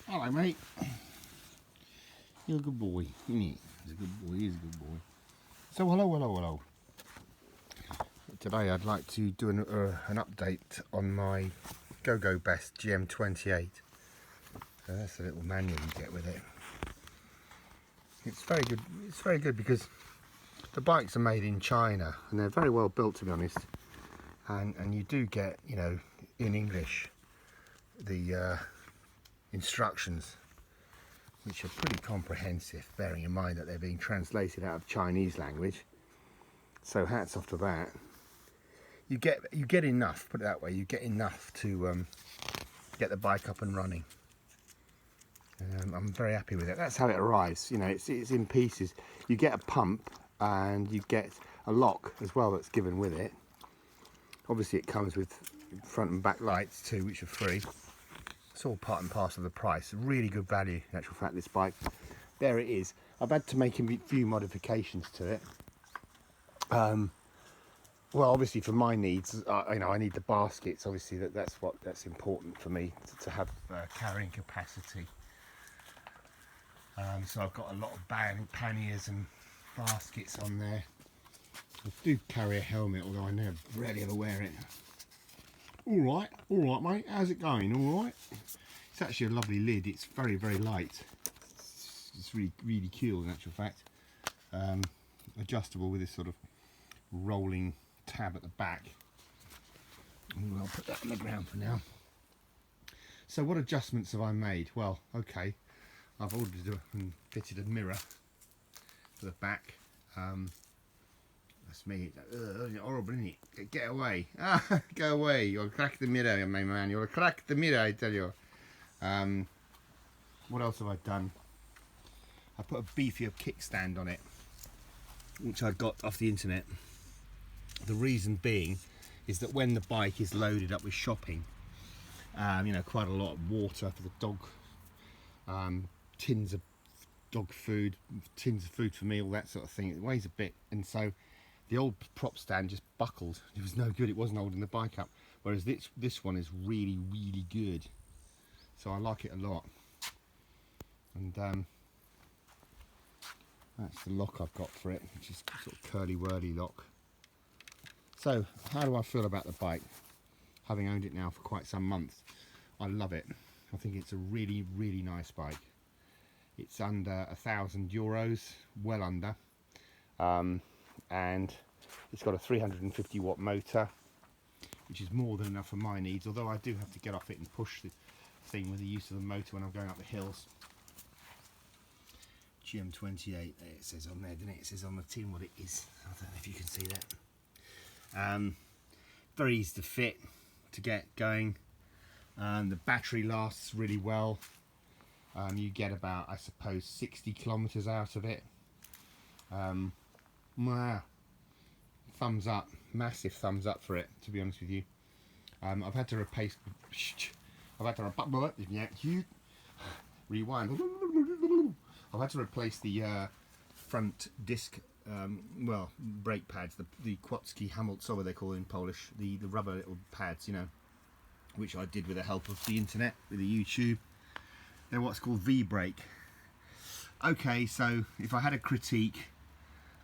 Hello, mate. You're a good boy, isn't he? He's a good boy, he's a good boy. So, hello. Today I'd like to do an update on my GoGoBest GM28. That's the little manual you get with it. It's very good. It's very good because the bikes are made in China and they're very well built, to be honest. And you do get, you know, in English, the instructions, which are pretty comprehensive, bearing in mind that they're being translated out of Chinese language. So hats off to that. You get enough, put it that way, you get enough to get the bike up and running. I'm very happy with it. That's how it arrives. You know, it's in pieces. You get a pump and you get a lock as well that's given with it. Obviously it comes with front and back lights too, which are free. It's all part and parcel of the price. Really good value, in actual fact, this bike. There it is. I've had to make a few modifications to it. Well, obviously for my needs, you know, I need the baskets. Obviously that's important for me to have carrying capacity. So I've got a lot of panniers and baskets on there. I do carry a helmet, although I never rarely ever wear it. All right, mate. How's it going? All right. It's actually a lovely lid. It's very, very light. It's really, really cool in actual fact. Adjustable with this sort of rolling tab at the back. I'll put that on the ground for now. So what adjustments have I made? Well, okay, I've ordered and fitted a mirror for the back. That's me. Horrible, isn't it? Get away. Go away. You'll crack the mirror, my man. You'll crack the mirror, I tell you. What else have I done? I put a beefier kickstand on it, which I got off the internet. The reason being is that when the bike is loaded up with shopping, you know, quite a lot of water for the dog, tins of dog food, tins of food for me, all that sort of thing. It weighs a bit, and so the old prop stand just buckled. It was no good. It wasn't holding the bike up. Whereas this one is really, really good. So I like it a lot. And that's the lock I've got for it, which is sort of curly-whirly lock. So how do I feel about the bike? Having owned it now for quite some months, I love it. I think it's a really, really nice bike. It's under €1,000, well under. And it's got a 350 watt motor, which is more than enough for my needs, although I do have to get off it and push the thing with the use of the motor when I'm going up the hills. GM28, it says on there, doesn't it? It says on the tin what it is. I don't know if you can see that. Very easy to fit, to get going. The battery lasts really well. You get about, I suppose, 60 kilometers out of it. Wow. Thumbs up, massive thumbs up for it, to be honest with you. I've had to replace, rewind. I've had to replace the front disc, well, brake pads, the Kłodzkie hamulcowe they call it in Polish, the rubber little pads, you know, which I did with the help of the internet, with the YouTube. They're what's called V-brake. Okay, so if I had a critique,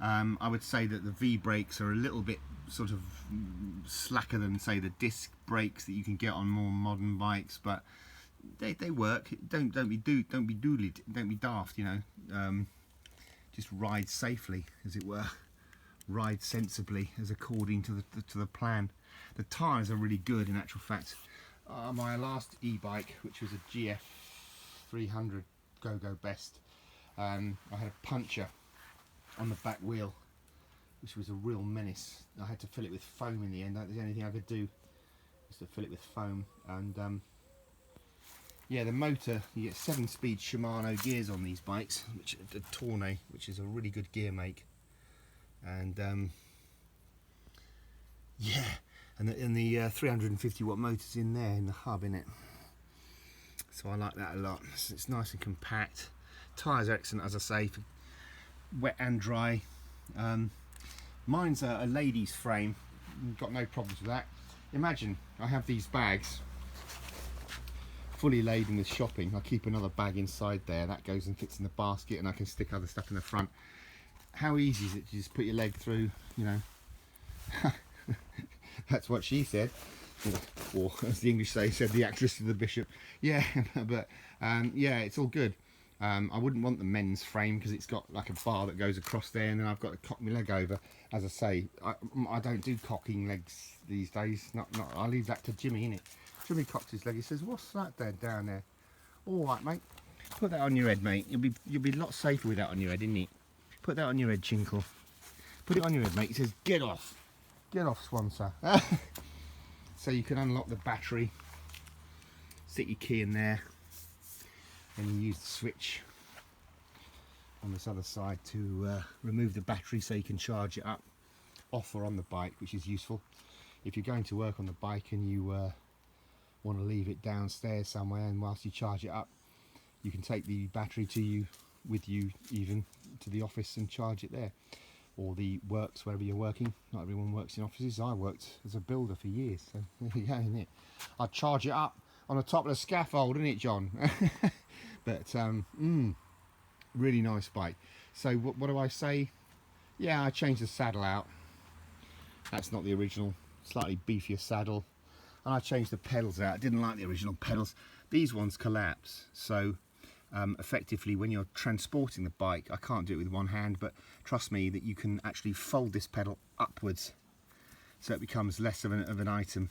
I would say that the V-brakes are a little bit sort of slacker than, say, the disc brakes that you can get on more modern bikes, but they work. Don't be daft, you know. Just ride safely, as it were. Ride sensibly, as according to the plan. The tyres are really good, in actual fact. My last e-bike, which was a GF 300 GoGoBest, I had a puncture on the back wheel, which was a real menace. I had to fill it with foam in the end. The only thing I could do was to fill it with foam. And yeah, the motor, you get 7-speed Shimano gears on these bikes, which the Tournai, which is a really good gear make. And yeah, and the 350 watt motors in there in the hub, in it. So I like that a lot. It's nice and compact. Tyres are excellent, as I say, for wet and dry. Mine's a lady's frame. Got no problems with that. Imagine I have these bags fully laden with shopping. I keep another bag inside there that goes and fits in the basket, and I can stick other stuff in the front. How easy is it to just put your leg through, you know? That's what she said, or as the English say, said the actress to the bishop. Yeah, but yeah, it's all good. I wouldn't want the men's frame because it's got like a bar that goes across there, and then I've got to cock my leg over. As I say, I don't do cocking legs these days. Not I leave that to Jimmy, innit? Jimmy cocks his leg. He says, "What's that there down there?" All right, mate. Put that on your head, mate. You'll be a lot safer with that on your head, isn't it? Put that on your head, Chinkle. Put it on your head, mate. He says, "Get off, Swanser." So you can unlock the battery, stick your key in there, and you use the switch on this other side to remove the battery so you can charge it up off or on the bike, which is useful. If you're going to work on the bike and you want to leave it downstairs somewhere, and whilst you charge it up, you can take the battery with you even to the office and charge it there, or the works wherever you're working. Not everyone works in offices. I worked as a builder for years, so there you go, isn't it? I'd charge it up on the top of the scaffold, isn't it, John? But really nice bike. So what do I say? Yeah, I changed the saddle out. That's not the original, slightly beefier saddle. And I changed the pedals out. I didn't like the original pedals. These ones collapse, so effectively when you're transporting the bike, I can't do it with one hand, but trust me that you can actually fold this pedal upwards so it becomes less of an item.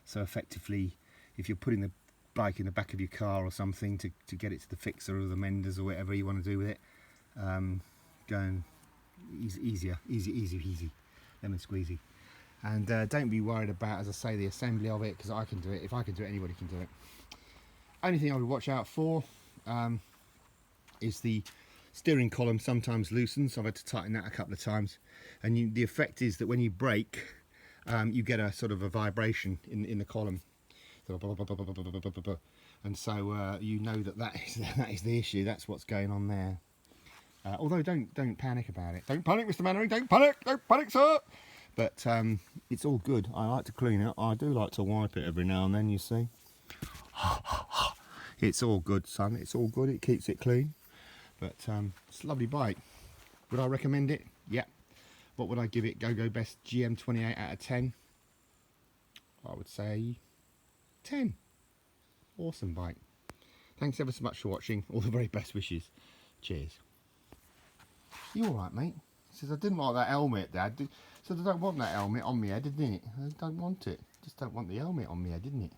So effectively, if you're putting the bike in the back of your car or something to get it to the fixer or the menders or whatever you want to do with it, going easy, lemon squeezy. And don't be worried about, as I say, the assembly of it, because I can do it. If I can do it, anybody can do it. Only thing I would watch out for is the steering column sometimes loosens. I've had to tighten that a couple of times, and the effect is that when you brake, you get a sort of a vibration in the column, and so you know that is the issue. That's what's going on there. Although don't panic about it. Don't panic, Mr. Mannering. Don't panic, sir. But it's all good. I like to clean it. I do like to wipe it every now and then, you see. It's all good, son. It's all good. It keeps it clean. But it's a lovely bike. Would I recommend it? Yeah. What would I give it? GoGoBest GM28 out of 10. I would say 10. Awesome bike. Thanks ever so much for watching. All the very best wishes. Cheers. You all right, mate? He says, I didn't like that helmet, Dad. So I don't want that helmet on my head, didn't it? I don't want it. Just don't want the helmet on my head, didn't it?